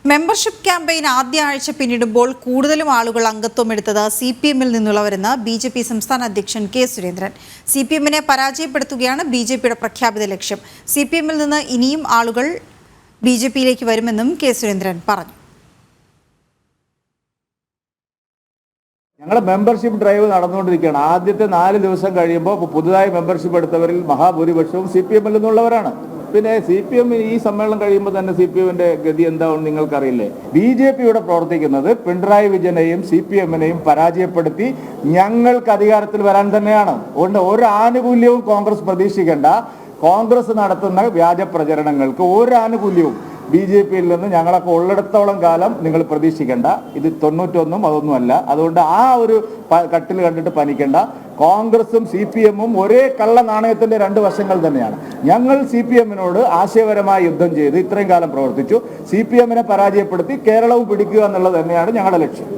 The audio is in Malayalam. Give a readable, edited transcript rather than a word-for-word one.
മെമ്പർഷിപ്പ് ക്യാമ്പയിൻ ആദ്യ ആഴ്ച പിന്നിടുമ്പോൾ കൂടുതലും ആളുകൾ അംഗത്വം എടുത്തത് CPM-ൽ നിന്നുള്ളവരെന്ന് BJP സംസ്ഥാന അധ്യക്ഷൻ കെ സുരേന്ദ്രൻ. CPM-നെ പരാജയപ്പെടുത്തുകയാണ് BJP-യുടെ പ്രഖ്യാപിത ലക്ഷ്യം. CPM-ൽ നിന്ന് ഇനിയും ആളുകൾ BJP-യിലേക്ക് വരുമെന്നും കെ സുരേന്ദ്രൻ പറഞ്ഞു. ഞങ്ങളുടെ മെമ്പർഷിപ്പ് ഡ്രൈവ് നടന്നുകൊണ്ടിരിക്കുകയാണ്. ആദ്യത്തെ 4 ദിവസം കഴിയുമ്പോൾ പുതുതായി മെമ്പർഷിപ്പ് എടുത്തവരിൽ മഹാഭൂരിപക്ഷവും CPM-ൽ നിന്നുള്ളവരാണ്. പിന്നെ CPM ഈ സമ്മേളനം കഴിയുമ്പോൾ തന്നെ CPM-ന്റെ ഗതി എന്താണെന്ന് നിങ്ങൾക്കറിയില്ലേ? BJP ഇവിടെ പ്രവർത്തിക്കുന്നത് പിണറായി വിജയനെയും CPM-നെയും പരാജയപ്പെടുത്തി ഞങ്ങൾക്ക് അധികാരത്തിൽ വരാൻ തന്നെയാണ്. അതുകൊണ്ട് ഒരു ആനുകൂല്യവും കോൺഗ്രസ് പ്രതീക്ഷിക്കേണ്ട. കോൺഗ്രസ് നടത്തുന്ന വ്യാജ പ്രചരണങ്ങൾക്ക് ഒരു ആനുകൂല്യവും BJP-യിൽ നിന്ന് ഞങ്ങളൊക്കെ ഉള്ളിടത്തോളം കാലം നിങ്ങൾ പ്രതീക്ഷിക്കേണ്ട. ഇത് 91 അതൊന്നുമല്ല. അതുകൊണ്ട് ആ ഒരു കട്ടിൽ കണ്ടിട്ട് പനിക്കേണ്ട. കോൺഗ്രസും CPM-ഉം ഒരേ കള്ള നാണയത്തിന്റെ 2 വശങ്ങൾ തന്നെയാണ്. ഞങ്ങൾ CPM-നോട് ആശയപരമായ യുദ്ധം ചെയ്ത് ഇത്രയും കാലം പ്രവർത്തിച്ചു. CPM-നെ പരാജയപ്പെടുത്തി കേരളവും പിടിക്കുക എന്നുള്ളത് തന്നെയാണ് ഞങ്ങളുടെ ലക്ഷ്യം.